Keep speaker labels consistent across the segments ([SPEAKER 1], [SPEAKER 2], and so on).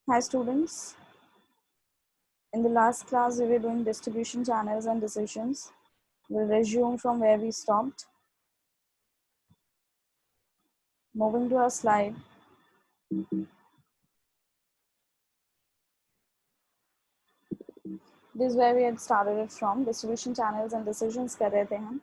[SPEAKER 1] Hi students, in the last class we were doing distribution channels and decisions. We'll resume from where we stopped. Moving to our slide. This is where we had started it from. Distribution channels and decisions कर रहे थे हम.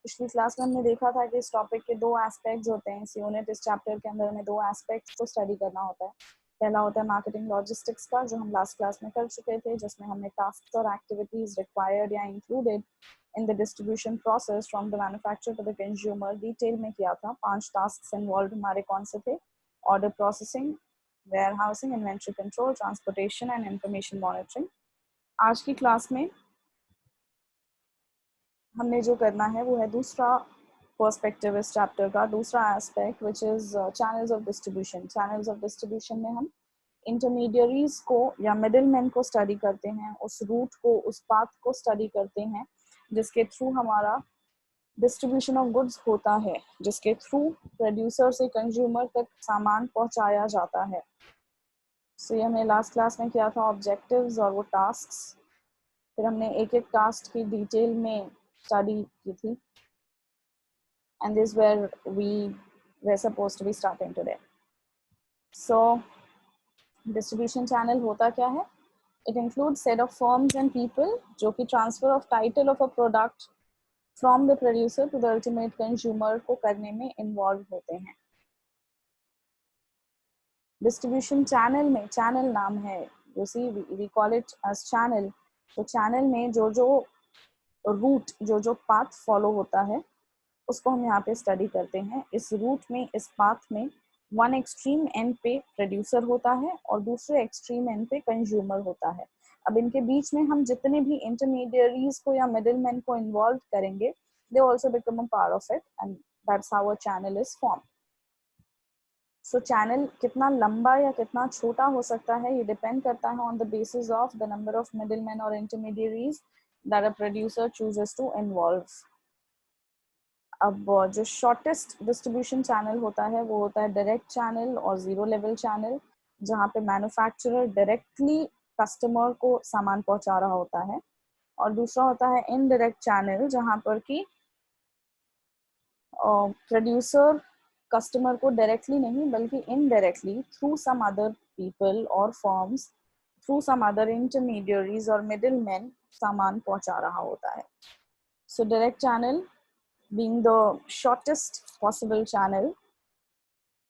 [SPEAKER 1] पिछली class में हमने देखा था कि इस टॉपिक के दो एस्पेक्ट्स होते हैं. इस यूनिट इस चैप्टर के अंदर हमें दो एस्पेक्ट्स को स्टडी करना होता है. पहला होता है मार्केटिंग लॉजिस्टिक्स का, जो हम लास्ट क्लास में कर चुके थे, जिसमें हमने टास्क और एक्टिविटीज रिक्वायर्ड या included in the distribution process from the manufacturer to the consumer detail में किया था. 5 टास्क इन्वॉल्व हमारे कौन से थे? Order processing, warehousing, inventory control, transportation and information monitoring. आज की क्लास में हमने जो करना है वो है दूसरा पर्सपेक्टिव इस चैप्टर का, दूसरा aspect which is channels of distribution. Channels of distribution में हम इंटरमीडियरीज को या मिडिल मैन को स्टडी करते हैं, उस रूट को, उस पाथ को स्टडी करते हैं जिसके थ्रू हमारा डिस्ट्रीब्यूशन ऑफ गुड्स होता है, जिसके थ्रू प्रोड्यूसर से कंज्यूमर तक सामान पहुंचाया जाता है. सो ये हमने लास्ट क्लास में किया था, ऑब्जेक्टिव्स और वो टास्क्स. फिर हमने एक एक टास्क की डिटेल में स्टडी की थी. And this is where we were supposed to be starting today. So distribution channel होता क्या है? It includes set of firms and people जो कि transfer of title of a product from the producer to the ultimate consumer को करने में involved होते हैं. Distribution channel में, channel नाम है, you see we call it as channel. तो channel में जो जो route, जो जो path follow होता है उसको हम यहाँ पे स्टडी करते हैं. इस रूट में, इस पाथ में वन एक्सट्रीम एंड पे प्रोड्यूसर होता है और दूसरे एक्सट्रीम एंड पे कंज्यूमर होता है. अब इनके बीच में हम जितने भी इंटरमीडियरीज को या मिडिल मैन को इन्वॉल्व करेंगे, they also become a part of it and that's how a channel is form. So channel कितना लंबा या कितना छोटा हो सकता है ये डिपेंड करता है on the basis of the number of middle man और intermediaries that a producer chooses to involve. अब जो शॉर्टेस्ट डिस्ट्रीब्यूशन चैनल होता है वो होता है डायरेक्ट चैनल और जीरो लेवल चैनल, जहाँ पे मैन्युफैक्चरर डायरेक्टली कस्टमर को सामान पहुंचा रहा होता है. और दूसरा होता है इनडायरेक्ट चैनल, जहाँ पर कि प्रोड्यूसर कस्टमर को डायरेक्टली नहीं बल्कि indirectly through some other people और firms, through some other intermediaries और मिडिल मैन सामान पहुंचा रहा होता है. So direct channel being the shortest possible channel.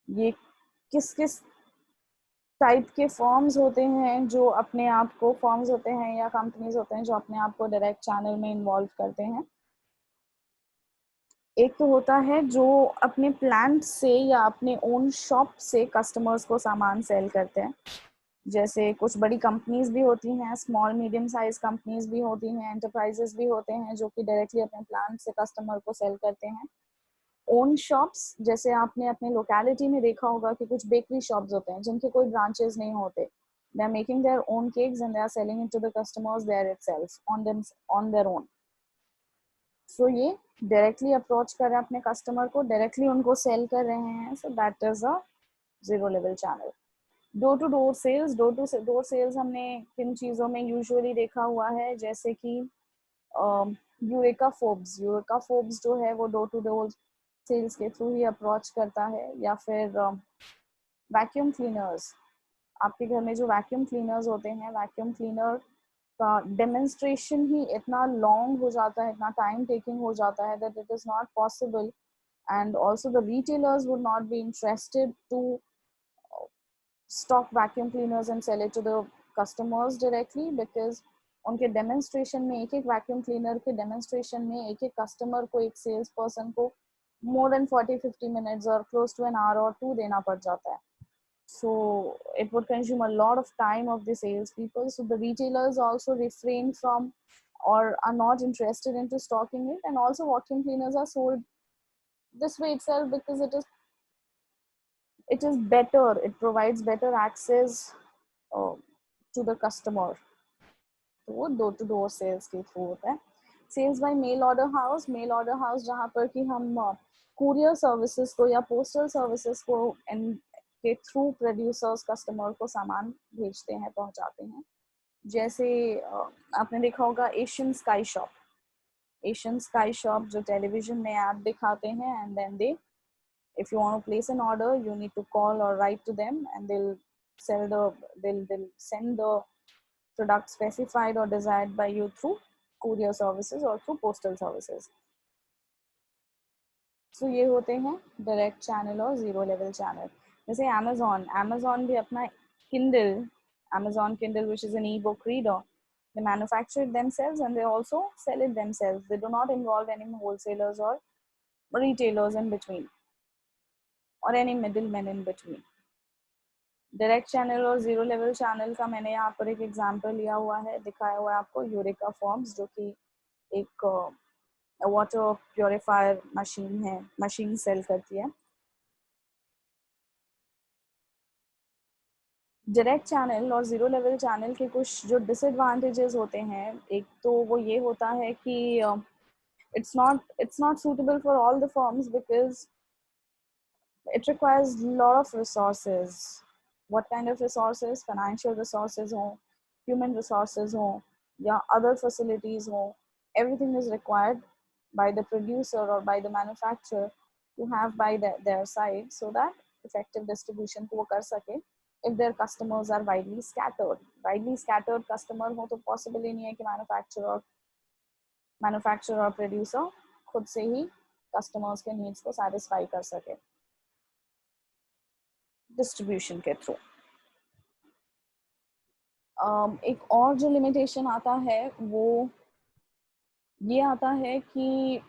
[SPEAKER 1] ये किस किस टाइप के फॉर्म्स होते हैं जो अपने आप को, फॉर्म्स होते हैं या कंपनीज होते हैं जो अपने आप को डायरेक्ट चैनल में इन्वॉल्व करते हैं. एक तो होता है जो अपने प्लांट से या अपने ओन शॉप से कस्टमर्स को सामान सेल करते हैं. जैसे कुछ बड़ी कंपनीज भी होती हैं, स्मॉल मीडियम साइज कंपनीज भी होती हैं, एंटरप्राइजेस भी होते हैं जो कि डायरेक्टली अपने प्लांट से कस्टमर को सेल करते हैं. ओन शॉप्स, जैसे आपने अपने लोकेलिटी में देखा होगा कि कुछ बेकरी शॉप्स होते हैं जिनके कोई ब्रांचेस नहीं होते. They are making their own cakes and they are selling it to the customers there itself on their own. So ये डायरेक्टली अप्रोच कर रहे हैं अपने कस्टमर को, डायरेक्टली उनको सेल कर रहे हैं. So that is a zero level channel. Door to door sales, door to door sales हमने किन चीज़ों में यूजुअली देखा हुआ है, जैसे कि यूरेका फोब्स. यूरेका फोब्स जो है वो डोर टू डोर सेल्स के थ्रू ही अप्रोच करता है. या फिर वैक्यूम क्लीनर्स. आपके घर में जो वैक्यूम क्लीनर्स होते हैं, वैक्यूम क्लीनर का डेमोन्स्ट्रेशन ही इतना लॉन्ग हो जाता है, इतना टाइम टेकिंग हो जाता है that it is not possible, and also the retailers would not be interested to stock vacuum cleaners and sell it to the customers directly, because उनके डेमोन्स्ट्रेशन में, एक एक वैक्यूम क्लीनर के डेमोन्स्ट्रेशन में एक एक कस्टमर को, एक सेल्स पर्सन को more than 40-50 minutes or close to an hour or two देना पड़ जाता है. So it would consume a lot of time of the sales people. So the retailers also refrain from or are not interested into stocking it. And also vacuum cleaners are sold this way itself because it is better, it provides better access to the customer. तो वो door to door sales के through होता है. Sales by mail order house. Mail order house जहाँ पर कि हम courier services को या पोस्टल सर्विसेज को के थ्रू प्रोड्यूसर्स कस्टमर को सामान भेजते हैं, पहुंचाते हैं। जैसे आपने देखा होगा Asian sky shop, Asian sky shop जो टेलीविजन में ऐड दिखाते हैं, and then they, if you want to place an order, you need to call or write to them, and they'll send the product specified or desired by you through courier services or through postal services. So ये होते हैं direct channel और zero level channel. जैसे Amazon भी अपना Amazon Kindle, which is an e-book reader, they manufacture it themselves and they also sell it themselves. They do not involve any wholesalers or retailers in between or any middlemen in between. Direct channel और zero level channel का मैंने यहाँ पर एक example लिया हुआ है, दिखाया हुआ है आपको, यूरेका फॉर्म्स, जो कि एक वाटर प्योरीफायर मशीन सेल करती है। डायरेक्ट चैनल और जीरो लेवल चैनल के कुछ जो डिसएडवांटेजेस होते हैं, एक तो वो ये होता है कि it's not suitable for all the firms because it requires a lot of resources. What kind of resources? Financial resources ho, human resources ho, या other facilities ho, everything is required by the producer or by the manufacturer to have by their side, so that effective distribution को वो कर सके। If their customers are widely scattered customer हो, तो possible ही नहीं है कि manufacturer और producer खुद से ही customers के needs को satisfy कर सके डिस्ट्रीब्यूशन के थ्रू। एक और जो लिमिटेशन आता है वो ये आता है कि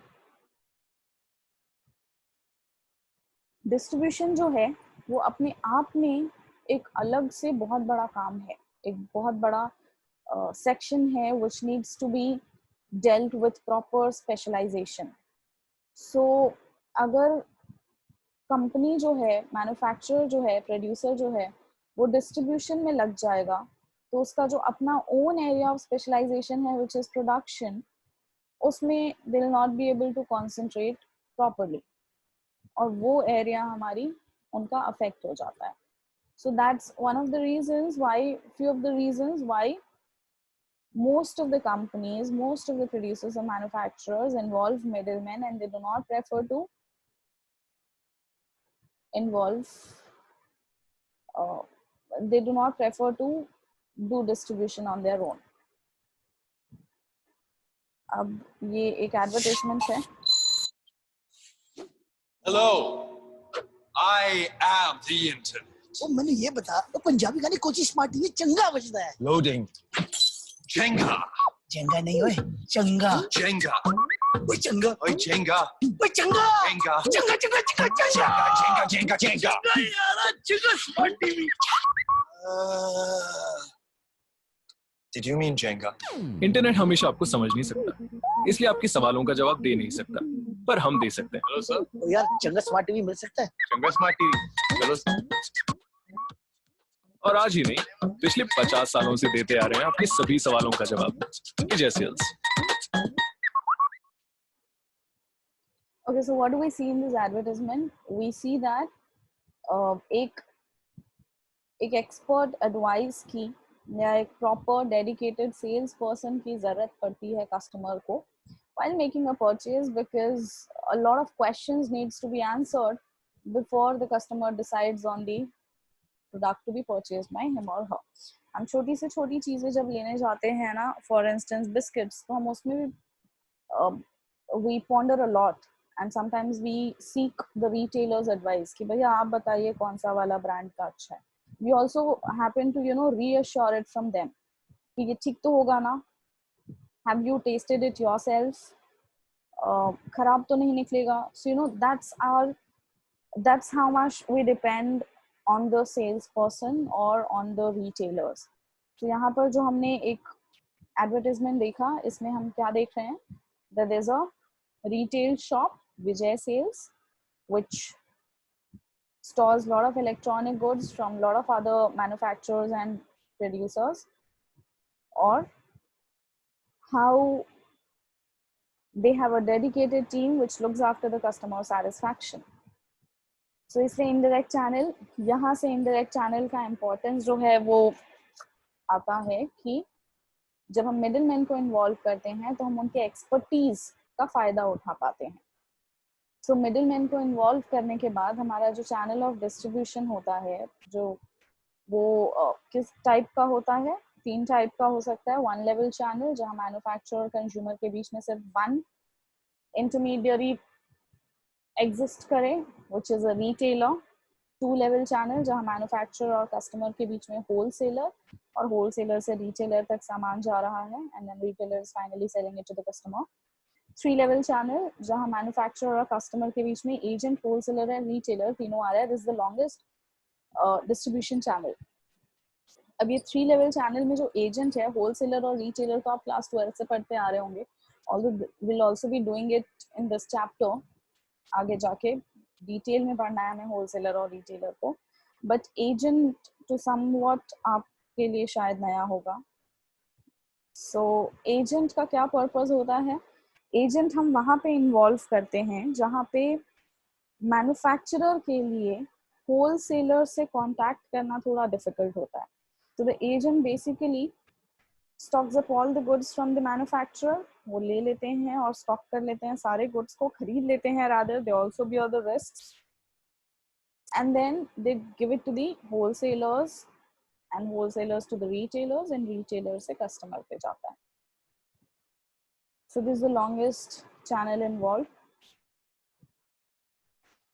[SPEAKER 1] डिस्ट्रीब्यूशन जो है वो अपने आप में एक अलग से बहुत बड़ा काम है, एक बहुत बड़ा सेक्शन है which needs to be dealt with proper specialization. So अगर कंपनी जो है, मैन्युफैक्चरर जो है, प्रोड्यूसर जो है, वो डिस्ट्रीब्यूशन में लग जाएगा, तो उसका जो अपना ओन एरिया ऑफ स्पेशलाइजेशन है which is production, उसमें they will not be able to concentrate properly, और वो एरिया हमारी उनका अफेक्ट हो जाता है। So that's one of the reasons why, few of the reasons why most of the companies, most of the producers and manufacturers involve middlemen, and they do not prefer to do distribution on their own. अब ये एक advertisement है।
[SPEAKER 2] Hello, I am the internet.
[SPEAKER 3] तो मैंने ये बता, तो पंजाबी गाने कोची स्मार्ट टीवी चंगा बजता है।
[SPEAKER 2] Loading. Jenga.
[SPEAKER 3] चंगा नहीं ओए, चंगा।
[SPEAKER 2] Jenga.
[SPEAKER 3] ओए चंगा।
[SPEAKER 2] Oi, Jenga.
[SPEAKER 3] ओए चंगा।
[SPEAKER 2] Jenga.
[SPEAKER 3] चंगा चंगा चंगा चंगा।
[SPEAKER 2] Jenga.
[SPEAKER 3] यार चंगा smart TV.
[SPEAKER 2] Did you mean Jenga?
[SPEAKER 4] Internet हमेशा आपको समझ नहीं सकता, इसलिए आपके सवालों का जवाब दे नहीं सकता, पर हम दे सकते हैं।
[SPEAKER 2] Hello, sir.
[SPEAKER 3] ओ यार चंगा स्मार्ट टीवी मिल सकता है?
[SPEAKER 2] Jenga Smart TV. Hello.
[SPEAKER 4] और आज ही नहीं, पिछले 50 सालों से देते आ रहे हैं आपके सभी सवालों का जवाब। विजय sales.
[SPEAKER 1] Okay, so what do we see in this advertisement? We see that एक एक्सपर्ट एडवाइस की या एक प्रॉपर डेडिकेटेड सेल्स पर्सन की जरूरत पड़ती है कस्टमर को while making a purchase, because a lot of questions needs to be answered before the customer decides on the product to be purchased by him or her. हम छोटी से छोटी चीजें जब लेने जाते हैं ना, फॉर इंस्टेंस बिस्किट्स, तो हम उसमें भी we ponder a lot and sometimes we seek the retailer's advice कि भैया आप बताइए कौन सा वाला ब्रांड का अच्छा है। We also happen to reassure it from them कि ये ठीक तो होगा ना, have you tasted it yourself, खराब तो नहीं निकलेगा। So that's how much we depend on the salesperson or on the retailers. तो यहाँ पर जो हमने एक एडवर्टाइजमेंट देखा, इसमें हम क्या देख रहे हैं, that there's a retail shop, Vijay Sales, which stores a lot of electronic goods from a lot of other manufacturers and producers, or how they have a dedicated team which looks after the customer satisfaction. सो इसलिए indirect channel, यहाँ से indirect channel का importance जो है वो आता है कि जब हम मिडिल मैन को इन्वॉल्व करते हैं तो हम उनके एक्सपर्टीज का फायदा उठा पाते हैं। सो मिडिल मैन को इन्वॉल्व करने के बाद हमारा जो चैनल ऑफ डिस्ट्रीब्यूशन होता है, जो वो किस टाइप का होता है, 3 टाइप का हो सकता है। 1 लेवल चैनल जहाँ मैन्युफैक्चरर और कंज्यूमर के बीच में सिर्फ 1 इंटरमीडियरी एग्जिस्ट करे, which is a retailer. 2 level channel जहाँ मैन्युफैक्चरर और कस्टमर के बीच में होलसेलर, और होलसेलर से रिटेलर तक सामान जा रहा है, and then retailer is finally selling it to the customer. 3 level channel जहाँ मैन्युफैक्चरर और कस्टमर के बीच में एजेंट, होलसेलर एंड रिटेलर तीनों आ रहा है। This is the longest distribution channel. अब ये 3 लेवल चैनल में जो एजेंट है, होलसेलर और रिटेलर को आप क्लास 12 से पढ़ते आ रहे होंगे, although will also be doing it in this chapter. आगे जाके डिटेल में पढ़ना है हमें होलसेलर और रिटेलर को, बट एजेंट टू समवॉट आपके लिए शायद नया होगा। सो एजेंट का क्या पर्पस होता है? एजेंट हम वहाँ पे इन्वॉल्व करते हैं जहाँ पे मैन्युफैक्चरर के लिए होलसेलर से कांटेक्ट करना थोड़ा डिफिकल्ट होता है। तो the agent basically stocks up all the goods from the manufacturer, वो ले लेते हैं और स्टॉक कर लेते हैं, सारे गुड्स को खरीद लेते हैं, rather they also bear the risks, and then they give it to the wholesalers and wholesalers to the retailers and retailers से customer पे जाता है। So this is the longest channel involved.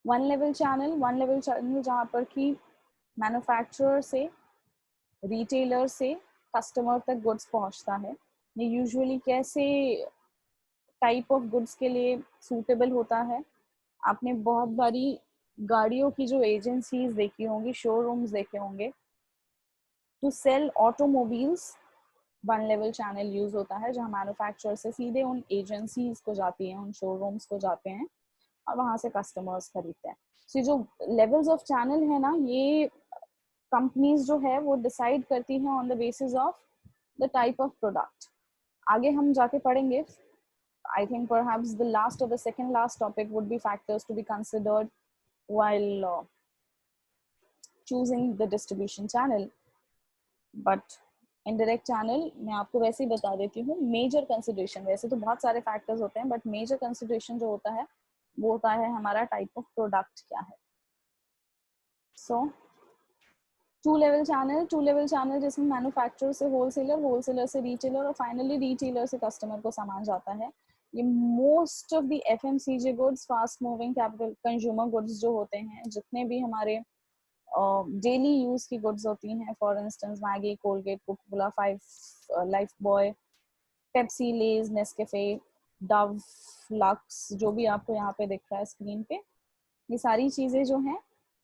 [SPEAKER 1] One level channel जहाँ पर कि manufacturer से retailer से customer तक goods पहुँचता है। ये usually कैसे टाइप ऑफ गुड्स के लिए सूटेबल होता है? आपने बहुत बारी गाड़ियों की जो एजेंसीज देखी होंगी, शोरूम्स देखे होंगे, to sell automobiles 1 level channel use होता है जहां मैन्युफैक्चरर से सीधे उन एजेंसीज को जाती हैं, उन शोरूम्स को जाते हैं और वहां से कस्टमर्स खरीदते हैं। सो जो लेवल्स ऑफ चैनल है ना, ये कंपनीज जो है वो डिसाइड करती हैं on the basis of the type of product. आगे हम जाके पढ़ेंगे। I think perhaps the last or the second last topic would be factors to be considered while choosing the distribution channel. But indirect channel मैं आपको वैसे ही बता देती हूँ। मेजर कंसिडरेशन, वैसे तो बहुत सारे फैक्टर्स होते हैं, बट मेजर कंसिडरेशन जो होता है वो होता है हमारा टाइप ऑफ प्रोडक्ट क्या है। सो 2 लेवल चैनल जिसमें मैन्युफैक्चरर से होलसेलर, होलसेलर से रिटेलर और फाइनली रिटेलर से कस्टमर को सामान जाता है। ये most of the FMCG goods, fast moving capital consumer goods जो होते हैं, जितने भी हमारे डेली यूज की गुड्स होती हैं, for instance Maggi, Colgate, Coca-Cola, 5 Lifebuoy, Pepsi, Lays, Nescafe, Dove, Lux, जो भी आपको यहाँ पे दिख रहा है स्क्रीन पे, ये सारी चीजें जो हैं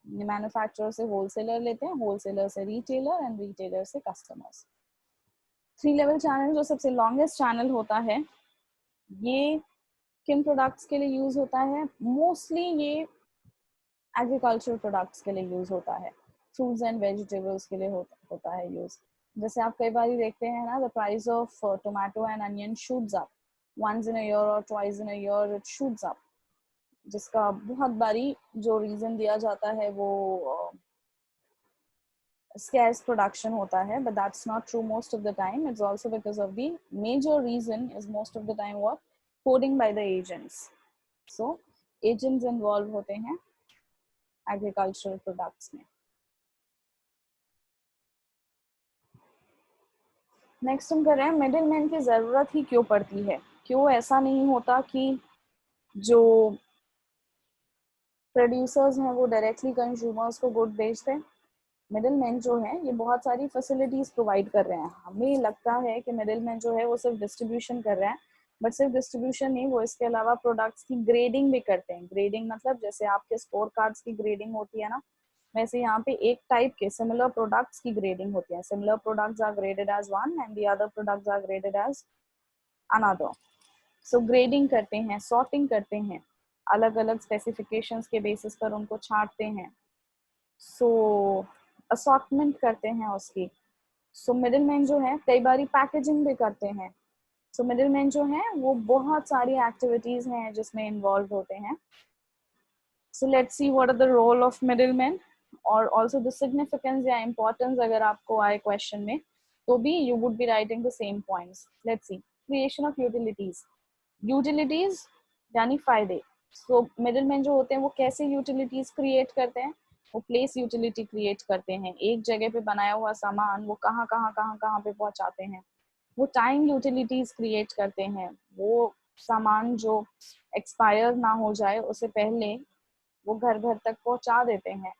[SPEAKER 1] मैन्युफैक्चरर से होलसेलर लेते हैं, होलसेलर से रिटेलर एंड रिटेलर से कस्टमर्स। 3 लेवल चैनल जो सबसे लॉन्गेस्ट चैनल होता है, ये किन प्रोडक्ट्स के लिए यूज होता है? मोस्टली ये एग्रीकल्चर प्रोडक्ट्स के लिए यूज होता है, फ्रूट्स एंड वेजिटेबल्स के लिए होता है यूज। जैसे आप कई बार देखते हैं ना, the price of tomato and onion shoots up once in a year or twice in a year, it shoots up, जिसका बहुत बारी जो रीजन दिया जाता है वो scarce production होता है, but that's not true most of the time. It's also because of the major reason is most of the time what? Coding by the agents. So agents involved होते हैं agricultural products में। Next हम कर रहे हैं middle man की जरूरत ही क्यों पड़ती है? क्यों ऐसा नहीं होता कि जो प्रोड्यूसर्स हैं वो डायरेक्टली कंज्यूमर्स को गुड बेचते हैं? मिडिल मैन जो है ये बहुत सारी फैसिलिटीज प्रोवाइड कर रहे हैं। हमें लगता है कि मिडिल मैन जो है वो सिर्फ डिस्ट्रीब्यूशन कर रहा है, बट सिर्फ डिस्ट्रीब्यूशन नहीं, वो इसके अलावा प्रोडक्ट्स की ग्रेडिंग भी करते हैं। ग्रेडिंग मतलब जैसे आपके स्कोर कार्ड्स की ग्रेडिंग होती है ना, वैसे यहाँ पे एक टाइप के सिमिलर प्रोडक्ट्स की ग्रेडिंग होती है। Similar products are graded as one and the other products are graded as another. So grading करते हैं, सॉर्टिंग करते हैं, अलग अलग स्पेसिफिकेशंस के बेसिस पर उनको छांटते हैं, सो असॉर्टमेंट करते हैं उसकी। सो मिडिल मैन जो है कई बारी पैकेजिंग भी करते हैं। सो मिडिल मैन जो है वो बहुत सारी एक्टिविटीज हैं जिसमें इन्वॉल्व होते हैं। So let's see what are the role of middlemen or also the significance या importance अगर आपको आए question में तो भी you would be writing the same points. Let's see. Creation of utilities. Utilities यानी फायदे. So middlemen जो होते हैं वो कैसे utilities create करते हैं? वो place utility create करते हैं. एक जगह पे बनाया हुआ सामान वो कहाँ पे पहुँचाते हैं. वो टाइम यूटिलिटीज क्रिएट करते हैं. वो सामान जो एक्सपायर ना हो जाए उससे पहले वो घर घर तक पहुंचा देते हैं.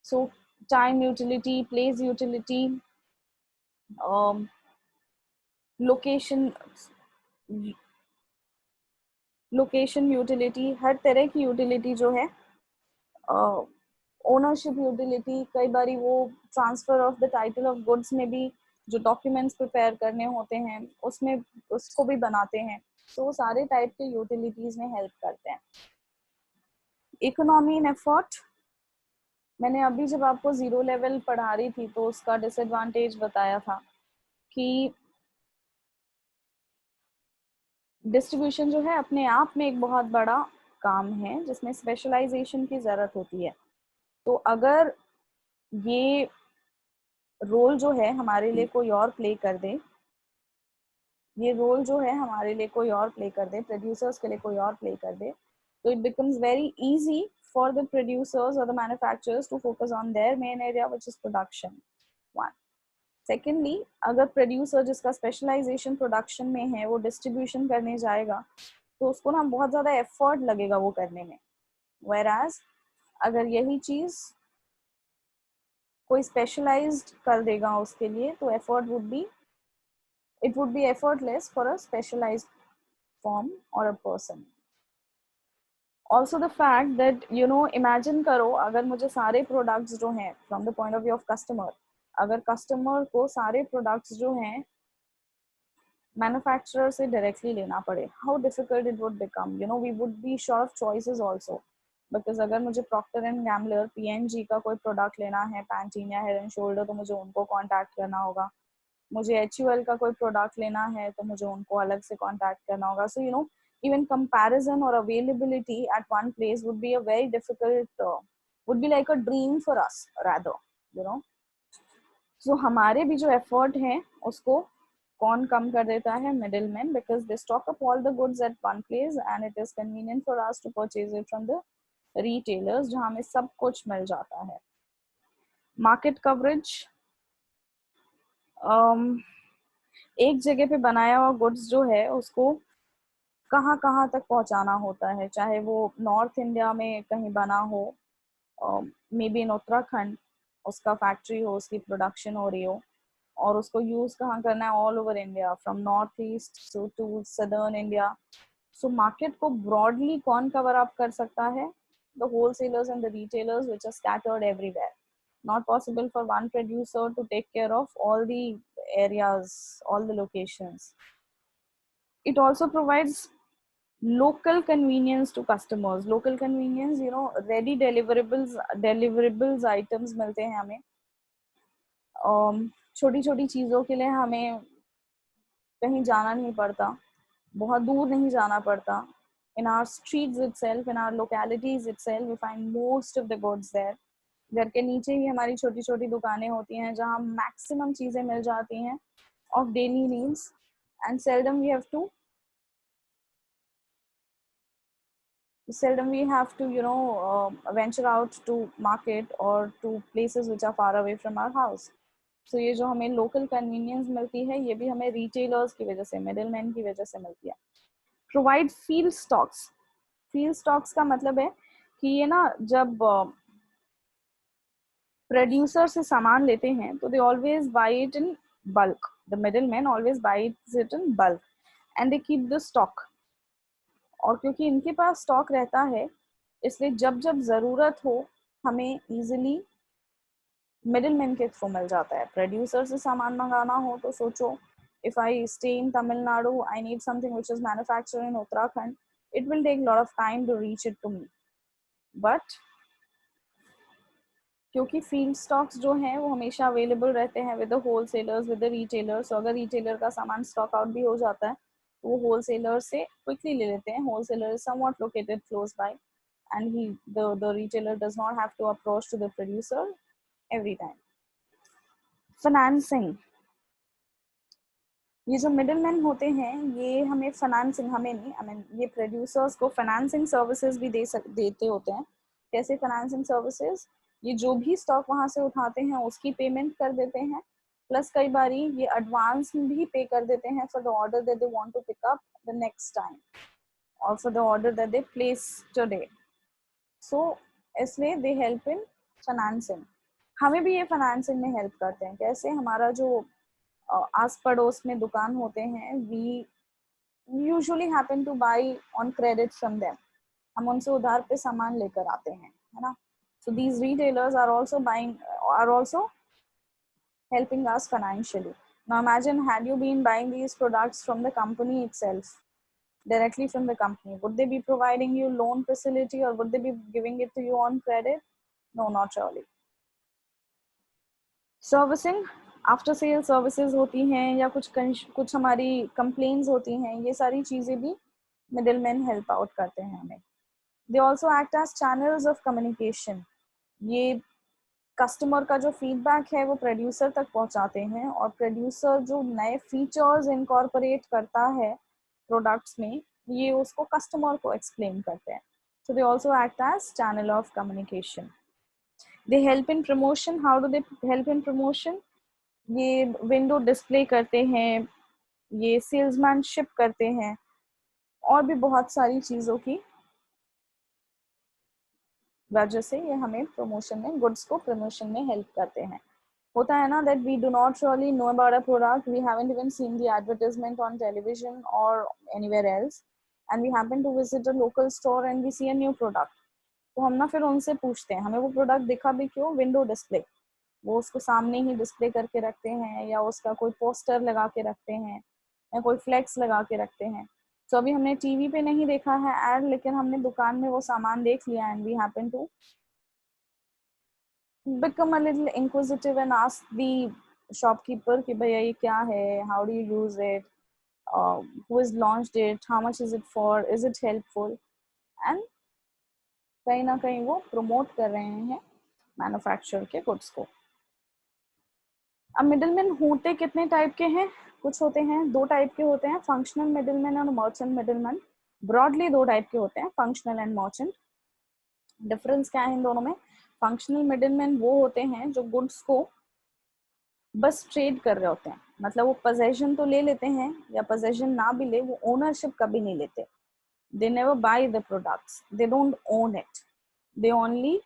[SPEAKER 1] So time utility, place utility, location utility, हर तरह की यूटिलिटी जो है, ओनरशिप यूटिलिटी, कई बारी वो transfer of the title of goods में भी जो डॉक्यूमेंट्स प्रिपेयर करने होते हैं उसमें उसको भी बनाते हैं. तो वो सारे टाइप के यूटिलिटीज में हेल्प करते हैं. इकोनॉमी एंड एफर्ट, मैंने अभी जब आपको जीरो लेवल पढ़ा रही थी तो उसका डिसएडवांटेज बताया था कि डिस्ट्रीब्यूशन जो है अपने आप में एक बहुत बड़ा काम है जिसमें स्पेशलाइजेशन की ज़रूरत होती है. तो अगर ये रोल जो है हमारे लिए कोई और प्ले कर दे, ये रोल जो है हमारे लिए कोई और प्ले कर दे, प्रोड्यूसर्स के लिए कोई और प्ले कर दे, तो it becomes very easy for the producers or the manufacturers to focus on their main area which is production. One. Secondly, अगर प्रोड्यूसर जिसका स्पेशलाइजेशन प्रोडक्शन में है वो डिस्ट्रीब्यूशन करने जाएगा तो उसको ना बहुत ज़्यादा एफर्ट लगेगा वो करने में. Whereas अगर यही चीज़ कोई स्पेशलाइज्ड कर देगा उसके लिए तो effort would be effortless for a specialized firm or a person. Also the fact that imagine करो अगर मुझे सारे products जो हैं from the point of view of customer, अगर customer को सारे products जो हैं manufacturer से directly लेना पड़े, how difficult it would become. We would be short of choices also because अगर मुझे Procter and Gamble, P&G का कोई product लेना है, Pantene या Head and Shoulder, तो मुझे उनको contact करना होगा. मुझे HUL का कोई प्रोडक्ट लेना है तो मुझे उनको अलग से कांटेक्ट करना होगा. सो even comparison or availability at one place would be a very difficult, would be like a dream for us rather. So हमारे भी जो एफर्ट है उसको कौन कम कर देता है? Middleman, because they stock up all the goods at one place and it is convenient for us to purchase it from the retailers जहाँ हमें सब कुछ मिल जाता है. मार्केट कवरेज, एक जगह पे बनाया हुआ गुड्स जो है उसको कहाँ कहाँ तक पहुँचाना होता है, चाहे वो नॉर्थ इंडिया में कहीं बना हो, मे बी इन उत्तराखंड उसका फैक्ट्री हो, उसकी प्रोडक्शन हो रही हो, और उसको यूज़ कहाँ करना है? All over India, from north east to southern India. So market को ब्रॉडली कौन कवर अप कर सकता है? The wholesalers and the retailers which are scattered everywhere. Not possible for one producer to take care of all the areas, all the locations. It also provides local convenience to customers. Local convenience, ready deliverables items मिलते हैं हमें. छोटी छोटी चीज़ों के लिए हमें कहीं जाना नहीं पड़ता, बहुत दूर नहीं जाना पड़ता. In our streets itself, in our localities itself, we find most of the goods there. घर के नीचे ही हमारी छोटी छोटी दुकानें होती हैं जहाँ मैक्सिमम चीज़ें मिल जाती हैं of daily needs, and seldom we have to venture out to market or to places which are far away from our house. So ये जो हमें local convenience मिलती है ये भी हमें retailers की वजह से, middlemen की वजह से मिलती है. Provide field stocks. Field stocks का मतलब है कि ये ना जब प्रोड्यूसर से सामान लेते हैं तो they always by it in bulk. The middleman always by it in bulk and they keep the stock. और क्योंकि इनके पास स्टॉक रहता है इसलिए जब जब ज़रूरत हो हमें इजीली मिडलमैन के थ्रू मिल जाता है. प्रोड्यूसर से सामान मंगाना हो तो सोचो, if I stay in Tamil Nadu, I need something which is manufactured in Uttarakhand, it will take a lot of time to reach it to me. But क्योंकि फील्ड स्टॉक्स जो हैं वो हमेशा अवेलेबल रहते हैं with the wholesalers, with the retailers. अगर retailer का सामान स्टॉक आउट भी हो जाता है तो वो होलसेलर से क्विकली ले लेते हैं. Wholesaler is somewhat located close by. and the retailer does not have to approach to the producer every time. Financing, ये जो मिडिलमैन होते हैं ये हमें फाइनेंसिंग, हमें नहीं, आई मीन ये प्रोड्यूसर्स को फाइनेंसिंग सर्विसेज भी देते होते हैं. कैसे फाइनेंसिंग सर्विसेज? ये जो भी स्टॉक वहां से उठाते हैं उसकी पेमेंट कर देते हैं, प्लस कई बारी ये एडवांस भी पे कर देते हैं for the order that they want to pick up the next time और for the order that they place today. So इसलिए दे हेल्प इन फाइनेंसिंग. हमें भी ये फाइनेंसिंग में हेल्प करते हैं. कैसे? हमारा जो आस पड़ोस में दुकान होते हैं, we usually happen to buy on credit from them. हम उनसे उधार पे सामान लेकर आते हैं, है ना. So these retailers are also buying, are also helping us financially. Now imagine, had you been buying these products from the company itself, directly from the company, would they be providing you loan facility or would they be giving it to you on credit? No, not really. Servicing, after sale services होती हैं या कुछ हमारी complaints होती हैं, ये सारी चीज़ें भी मिडिल मैन हेल्प आउट करते हैं हमें. They also act as channels of communication. ये कस्टमर का जो फीडबैक है वो प्रोड्यूसर तक पहुंचाते हैं और प्रोड्यूसर जो नए फीचर्स इनकॉर्पोरेट करता है प्रोडक्ट्स में, ये उसको कस्टमर को एक्सप्लेन करते हैं. So they also act as channel of communication. They help in promotion. How do they help in promotion? ये विंडो डिस्प्ले करते हैं, ये सेल्समैनशिप करते हैं और भी बहुत सारी चीज़ों की वजह से ये हमें प्रमोशन में, गुड्स को प्रमोशन में हेल्प करते हैं. होता है ना that we do not really know about a product, we haven't even seen the advertisement on television or anywhere else, and we happen to visit a local store and we see a new product. तो हम ना फिर उनसे पूछते हैं हमें वो product दिखा भी क्यों? Window display. वो उसको सामने ही डिस्प्ले करके रखते हैं या उसका कोई पोस्टर लगा के रखते हैं या कोई फ्लेक्स लगा के रखते हैं. तो अभी हमने टीवी पे नहीं देखा है एड, लेकिन हमने दुकान में वो सामान देख लिया and we happen to become a little inquisitive and ask the shopkeeper कि भैया ये क्या है, how do you use it, who has launched it, how much is it for, is it helpful, and कहीं ना कहीं वो promote कर रहे हैं मैन्युफैक्चर के गुड्स को. अब मिडिलमैन होते कितने टाइप के हैं? कुछ होते हैं, 2 टाइप के होते हैं, फंक्शनल मिडिलमैन और मर्चेंट मिडिलमैन. ब्रॉडली 2 टाइप के होते हैं, फंक्शनल एंड मर्चेंट. डिफरेंस क्या है इन दोनों में? फंक्शनल मिडिलमैन वो होते हैं जो गुड्स को बस ट्रेड कर रहे होते हैं, मतलब वो पोजेशन तो ले लेते हैं या पोजेशन ना भी ले, वो ओनरशिप कभी नहीं लेते. They never by the products, they don't own it, they only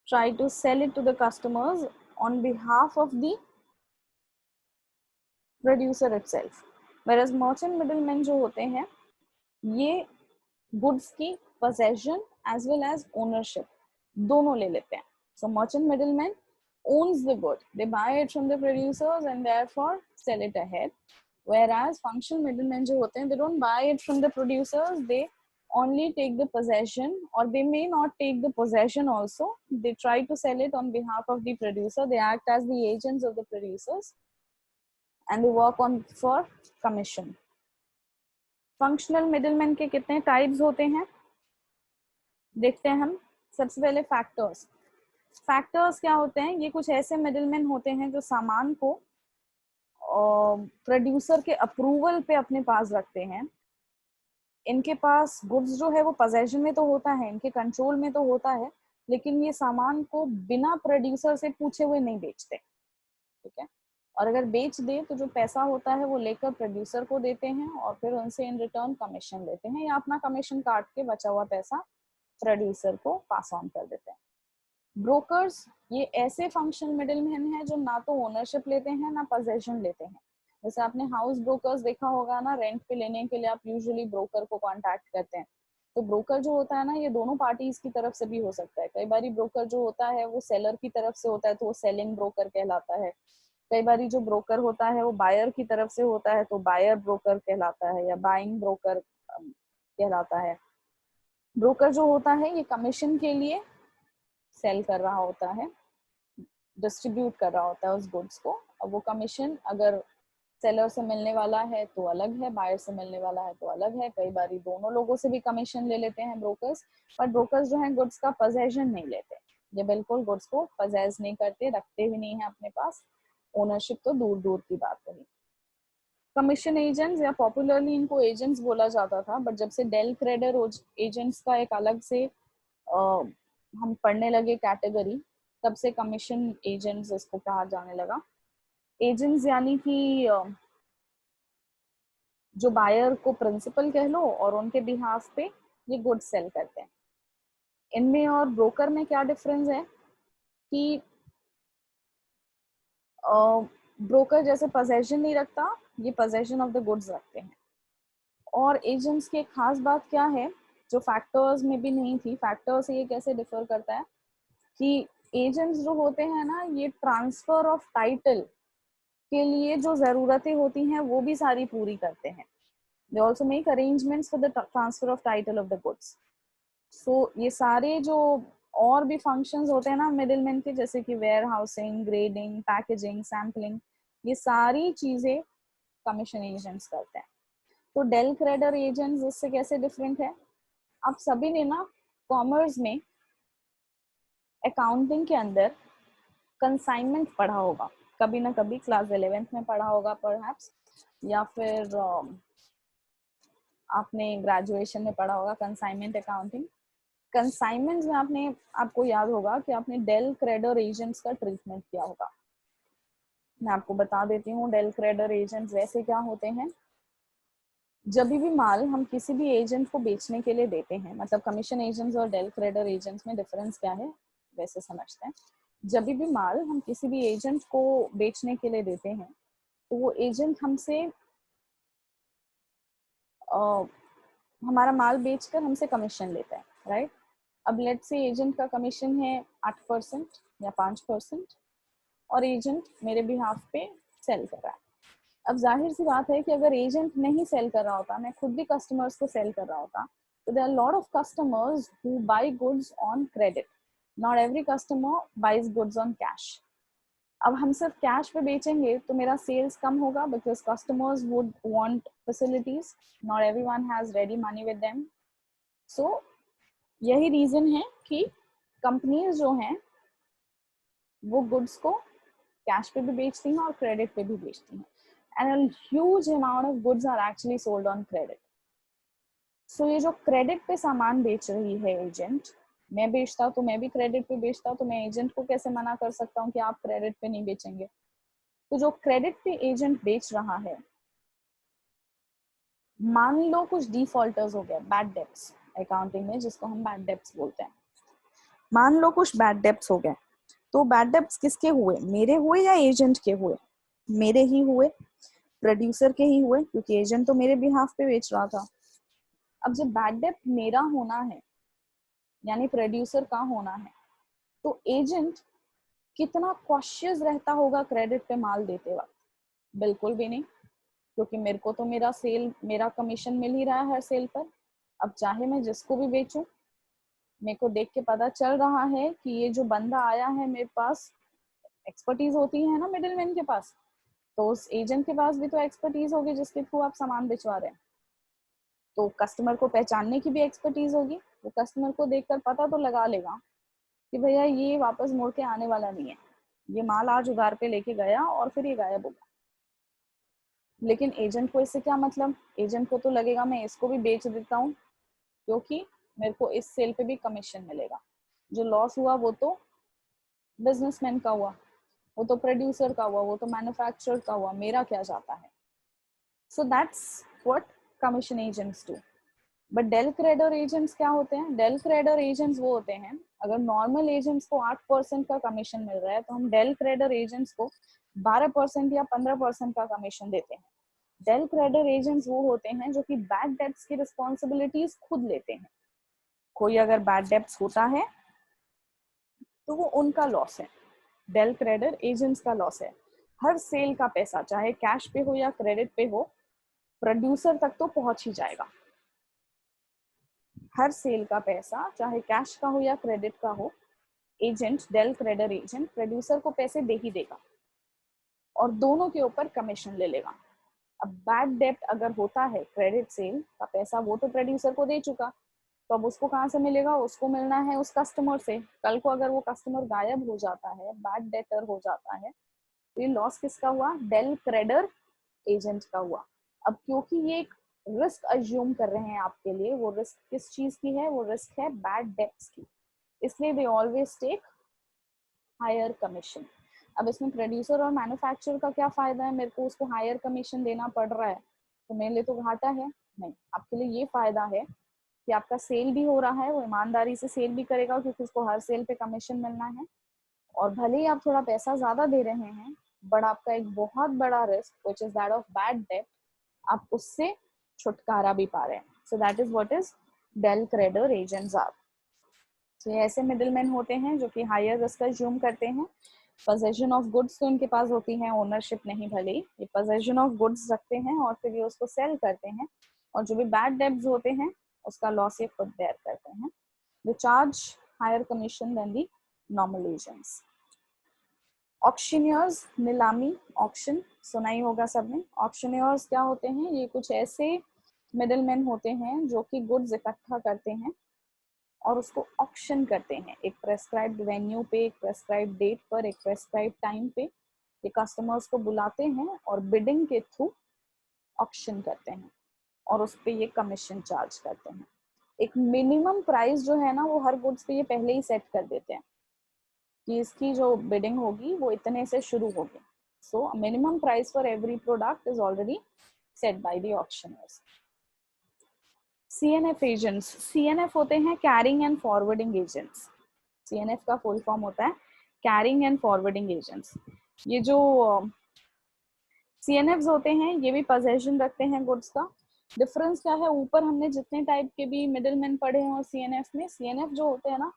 [SPEAKER 1] try to sell it to the customers on behalf of the producer itself. Whereas merchant middlemen जो होते हैं ये goods की possession as well as ownership दोनों ले लेते हैं. So merchant middleman owns the good, they buy it from the producers and therefore sell it ahead. Whereas functional middlemen जो होते हैं, they don't buy it from the producers, they only take the possession, or they may not take the possession also, they try to sell it on behalf of the producer, they act as the agents of the producers and they work on for commission. Functional middleman के कितने types होते हैं देखते हैं हम. सबसे पहले factors. Factors क्या होते हैं? ये कुछ ऐसे मिडिलमैन होते हैं जो सामान को प्रोड्यूसर के अप्रूवल पे अपने पास रखते हैं. इनके पास गुड्स जो है वो पोजेशन में तो होता है, इनके कंट्रोल में तो होता है, लेकिन ये सामान को बिना प्रोड्यूसर से पूछे हुए नहीं बेचते. ठीक है. और अगर बेच दे तो जो पैसा होता है वो लेकर प्रोड्यूसर को देते हैं और फिर उनसे इन रिटर्न कमीशन लेते हैं या अपना कमीशन काट के बचा हुआ पैसा प्रोड्यूसर को पास ऑन कर देते हैं. ब्रोकर्स, ये ऐसे फंक्शनल मिडिलमैन हैं जो ना तो ओनरशिप लेते हैं ना पोजेशन लेते हैं. जैसे आपने हाउस ब्रोकर्स देखा होगा ना, रेंट पे लेने के लिए आप यूजुअली ब्रोकर को कांटेक्ट करते हैं. तो ब्रोकर जो होता है ना, ये दोनों पार्टीज की तरफ से भी हो सकता है. कई बार ब्रोकर जो होता है वो सेलर की तरफ से होता है तो वो सेलिंग ब्रोकर कहलाता है. कई बार जो ब्रोकर होता है वो बायर की तरफ से होता है तो बायर ब्रोकर कहलाता है या बाइंग ब्रोकर कहलाता है. ब्रोकर जो होता है ये कमीशन के लिए सेल कर रहा होता है, डिस्ट्रीब्यूट कर रहा होता है उस गुड्स को. अब वो कमीशन अगर सेलर से मिलने वाला है तो अलग है, बायर से मिलने वाला है तो अलग है। कई बार दोनों लोगों से भी कमीशन ले लेते हैं ब्रोकर्स, पर ब्रोकर्स जो है गुड्स का पोजेशन नहीं लेते, ये बिल्कुल गुड्स को पोजेस नहीं करते, रखते भी नहीं है अपने पास, ओनरशिप तो दूर दूर की बात रही। कमीशन एजेंट्स या पॉपुलरली इनको एजेंट्स बोला जाता था, बट जब से डेल क्रेडर एजेंट्स का एक अलग से हम पढ़ने लगे कैटेगरी, तब से कमीशन एजेंट्स इसको कहा जाने लगा। एजेंट्स यानी कि जो बायर को प्रिंसिपल कह लो और उनके बिहाफ पे ये गुड्स सेल करते हैं। इनमें और ब्रोकर में क्या डिफरेंस है कि ब्रोकर जैसे पोजेशन नहीं रखता, ये पोजेशन ऑफ द गुड्स रखते हैं। और एजेंट्स की एक खास बात क्या है जो फैक्टर्स में भी नहीं थी, फैक्टर्स से ये कैसे डिफर करता है कि एजेंट्स जो होते हैं ना, ये ट्रांसफर ऑफ टाइटल के लिए जो ज़रूरतें होती हैं वो भी सारी पूरी करते हैं। They also make arrangements for the transfer of title of the goods. So ये सारे जो और भी functions होते हैं ना मिडिलमैन के, जैसे कि warehousing, grading, packaging, sampling, ये सारी चीजें कमीशन एजेंट्स करते हैं। तो डेल क्रेडर एजेंट्स इससे कैसे डिफरेंट है? आप सभी ने ना कॉमर्स में अकाउंटिंग के अंदर कंसाइनमेंट पढ़ा होगा, कभी ना कभी क्लास 11th में पढ़ा होगा परहैप्स, या फिर आपने ग्रेजुएशन में पढ़ा होगा कंसाइनमेंट अकाउंटिंग। कंसाइनमेंट में आपको याद होगा कि आपने डेल क्रेडर एजेंट्स का ट्रीटमेंट किया होगा। मैं आपको बता देती हूँ डेल क्रेडर एजेंट्स वैसे क्या होते हैं। जब भी माल हम किसी भी एजेंट को बेचने के लिए देते हैं, मतलब कमीशन एजेंट्स और डेल क्रेडर एजेंट्स में डिफरेंस क्या है वैसे समझते हैं। जब भी माल हम किसी भी एजेंट को बेचने के लिए देते हैं तो वो एजेंट हमसे हमारा माल बेचकर हमसे कमीशन लेता है, राइट। अब लेट से एजेंट का कमीशन है 8% या 5% और एजेंट मेरे बिहाफ पे सेल कर रहा है। अब जाहिर सी बात है कि अगर एजेंट नहीं सेल कर रहा होता, मैं खुद भी कस्टमर्स को सेल कर रहा होता, तो there are lot of customers who buy goods on credit. Not every customer buys goods on cash. अब हम सिर्फ कैश पे बेचेंगे तो मेरा सेल्स कम होगा, because customers would want facilities, not everyone has ready money with them. So यही रीजन है कि कंपनीज जो हैं वो गुड्स को कैश पे भी बेचती हैं और क्रेडिट पे भी बेचती हैं, and a huge amount of goods are actually sold on credit. So ये जो क्रेडिट पे सामान बेच रही है एजेंट, मैं बेचता तो मैं भी क्रेडिट पे बेचता, तो मैं एजेंट को कैसे मना कर सकता हूँ कि आप क्रेडिट पे नहीं बेचेंगे। तो जो क्रेडिट पे एजेंट बेच रहा है, मान लो कुछ डिफॉल्टर्स हो गया, बैड डेब्ट्स अकाउंटिंग में जिसको हम बैड डेब्ट्स बोलते हैं, मान लो कुछ बैड डेब्ट्स हो गए, तो बैड डेब्ट्स किसके हुए, मेरे हुए या एजेंट के हुए? मेरे ही हुए, प्रोड्यूसर के ही हुए, क्योंकि एजेंट तो मेरे बिहाफ पे बेच रहा था। अब जब बैड डेब्ट मेरा होना है यानी प्रोड्यूसर का होना है, तो एजेंट कितना कॉशियस रहता होगा क्रेडिट पे माल देते वक्त? बिल्कुल भी नहीं, क्योंकि मेरे को तो मेरा कमीशन मिल ही रहा है हर सेल पर। अब चाहे मैं जिसको भी बेचूं, मेरे को देख के पता चल रहा है कि ये जो बंदा आया है मेरे पास, एक्सपर्टीज होती है ना मिडिलमैन के पास, तो उस एजेंट के पास भी तो एक्सपर्टीज होगी जिसके थ्रू आप सामान बेचवा रहे हैं। तो कस्टमर को पहचानने की भी एक्सपर्टीज होगी, वो कस्टमर को देखकर पता तो लगा लेगा कि भैया ये वापस मुड़ के आने वाला नहीं है, ये माल आज उधार पे लेके गया और फिर ये गायब हो गया। लेकिन एजेंट को इससे क्या मतलब? एजेंट को तो लगेगा मैं इसको भी बेच देता हूँ क्योंकि मेरे को इस सेल पे भी कमीशन मिलेगा। जो लॉस हुआ वो तो बिजनेसमैन का हुआ, वो तो प्रोड्यूसर का हुआ, वो तो मैन्युफैक्चरर का हुआ, मेरा क्या जाता है? So that's what commission agents do. But del credere agents क्या होते हैं? डेल क्रेडर एजेंट्स वो होते हैं, अगर नॉर्मल एजेंट्स को 8% का कमीशन मिल रहा है तो हम डेल क्रेडर एजेंट्स को 12% या 15% का कमीशन देते हैं। डेल क्रेडर एजेंट्स वो होते हैं जो कि बैड डेब्ट्स की रिस्पॉन्सिबिलिटीज खुद लेते हैं। कोई अगर बैड डेब्ट्स होता है तो वो उनका लॉस है, डेल क्रेडर एजेंट्स का लॉस है। हर सेल का पैसा चाहे कैश पे हो या क्रेडिट पे हो, प्रोड्यूसर तक तो पहुंच ही जाएगा। हर सेल का पैसा चाहे कैश का हो या क्रेडिट का हो, agent, del credere agent producer को पैसे दे ही देगा और दोनों के ऊपर कमीशन ले लेगा। अब बैड डेप्ट अगर होता है, क्रेडिट सेल का पैसा वो तो प्रोड्यूसर को दे चुका, तो अब उसको कहाँ से मिलेगा? उसको मिलना है उस कस्टमर से। कल को अगर वो कस्टमर गायब हो जाता है, बैड डेटर हो जाता है, तो ये लॉस किसका हुआ? डेल क्रेडर एजेंट का हुआ। अब क्योंकि ये एक रिस्क अज्यूम कर रहे हैं आपके लिए, वो रिस्क किस चीज की है? वो रिस्क है बैड डेट्स की, इसलिए they always take higher commission. अब इसमें प्रोड्यूसर और मैन्युफैक्चरर का क्या फायदा है? मेरे को उसको हायर कमीशन देना पड़ रहा है तो मेरे लिए तो घाटा है? नहीं, आपके लिए ये फायदा है कि आपका सेल भी हो रहा है, वो ईमानदारी से सेल भी करेगा क्योंकि उसको हर सेल पे कमीशन मिलना है। और भले ही आप थोड़ा पैसा ज्यादा दे रहे हैं, बट आपका एक बहुत बड़ा risk which is that of bad debt, आप उससे छुटकारा भी पा रहे हैं। So that is what is del credere agents are. तो ये ऐसे मिडिलमैन होते हैं जो कि हायर रिस्क अज्यूम करते हैं। पोजेशन ऑफ गुड्स तो उनके पास होती है, ओनरशिप नहीं, भले ही ये पोजेशन ऑफ गुड्स रखते हैं और फिर ये उसको सेल करते हैं, और जो भी बैड डेब्ट्स होते हैं उसका लॉस ये खुद बेयर करते हैं। They charge higher commission than the normal agents. Auctioneers, नीलामी, ऑक्शन सुना ही होगा सबने। ऑक्शनियर्स क्या होते हैं? ये कुछ ऐसे मिडिलमैन होते हैं जो कि गुड्स इकट्ठा करते हैं और उसको ऑक्शन करते हैं एक प्रेस्क्राइब्ड वेन्यू पे, एक प्रेस्क्राइब्ड डेट पर, एक प्रेस्क्राइब्ड टाइम पे। ये कस्टमर्स को बुलाते हैं और बिडिंग के थ्रू ऑक्शन करते हैं और उस पे ये कमीशन चार्ज करते हैं। एक मिनिमम प्राइस जो है ना, वो हर गुड्स पे ये पहले ही सेट कर देते हैं कि इसकी जो बिडिंग होगी वो इतने से शुरू होगी। So minimum price for every product is already set by the auctioneers. CNF agents, CNF होते हैं carrying and forwarding agents. CNF का फुल फॉर्म होता है कैरिंग एंड फॉरवर्डिंग एजेंट्स। ये जो CNFs होते हैं ये भी पोजेशन रखते हैं गुड्स का। डिफरेंस क्या है? ऊपर हमने जितने टाइप के भी मिडिलमैन पढ़े हैं और CNF में, CNF जो होते हैं ना,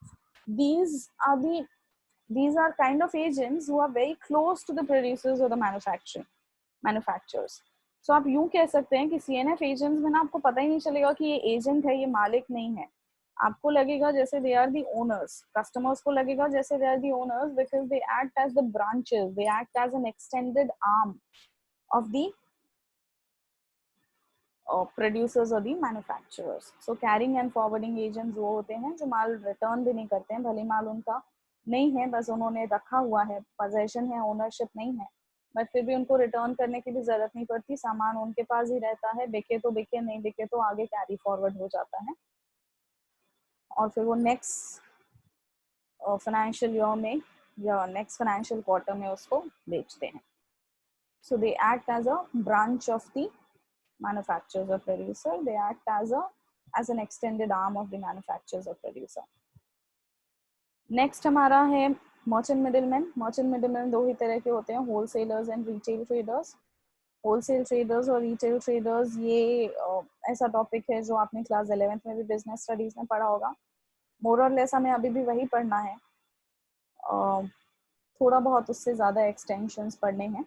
[SPEAKER 1] these are kind of agents who are very close to the producers or the manufacturers. So आप यूं कह सकते हैं कि CNF एजेंट्स में ना आपको पता ही नहीं चलेगा कि ये एजेंट है, ये मालिक नहीं है। आपको लगेगा जैसे they are the owners, customers को लगेगा जैसे they are the owners, because they act as the branches, they act as an extended arm of the producers और the manufacturers. So carrying and forwarding agents वो होते हैं जो माल return भी नहीं करते हैं, भले माल उनका नहीं है, बस उन्होंने रखा हुआ है, पोजेशन है, ओनरशिप नहीं है, बट फिर भी उनको रिटर्न करने की भी जरूरत नहीं पड़ती, सामान उनके पास ही रहता है, बिके तो बिके, नहीं बिके तो आगे कैरी फॉरवर्ड हो जाता है और फिर वो नेक्स्ट फाइनेंशियल ईयर में या नेक्स्ट फाइनेंशियल क्वार्टर में उसको बेचते हैं। So they act as a branch of the manufacturers or producer, they act as an extended arm of the manufacturers or producer. Next हमारा है मर्चेंट मिडिलमैन। मर्चेंट मिडिलमैन दो ही तरह के होते हैं, wholesalers and retail traders. Wholesale traders और retail traders ये ऐसा टॉपिक है जो आपने क्लास 11th में भी बिजनेस स्टडीज में पढ़ा होगा। मोर और लेस हमें अभी भी वही पढ़ना है, थोड़ा बहुत उससे ज़्यादा एक्सटेंशंस पढ़ने हैं,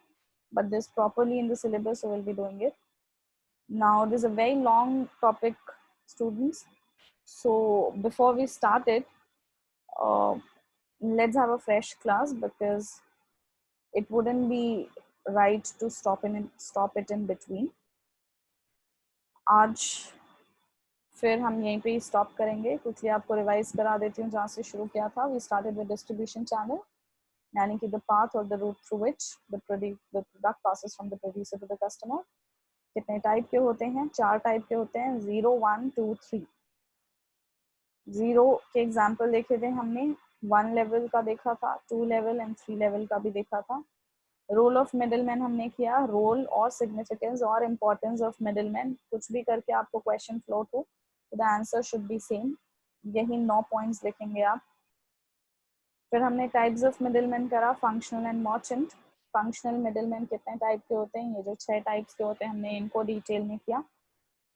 [SPEAKER 1] but this properly in the syllabus, so will be doing it. Now this is a very long topic, students, so before we start it, let's have a fresh class because it wouldn't be right to stop it in between. आज फिर हम यहीं पे stop करेंगे, quickly आपको revise करा देती हूँ जहाँ से शुरू किया था। We started with distribution channel, यानी कि द पाथ और the route through which the product passes from the producer to the customer. कितने टाइप के होते हैं? 4 टाइप के होते हैं, 0, 1, 2, 3। 0 के एग्जाम्पल देखे थे हमने, 1 लेवल का देखा था, 2 लेवल एंड 3 लेवल का भी देखा था। रोल ऑफ मिडिलमैन हमने किया, रोल और सिग्निफिकेंस और इम्पोर्टेंस ऑफ मिडिलमैन, कुछ भी करके आपको क्वेश्चन फ्लोट हो तो the answer should be same, यही 9 पॉइंट्स लिखेंगे आप। फिर हमने टाइप्स ऑफ मिडिलमैन करा, functional and merchant. Functional middleman कितने टाइप के होते हैं? ये जो 6 टाइप्स के होते हैं हमने इनको डिटेल में किया।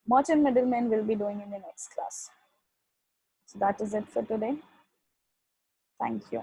[SPEAKER 1] Merchant middlemen will be doing in the next class. So that is it for today. Thank you.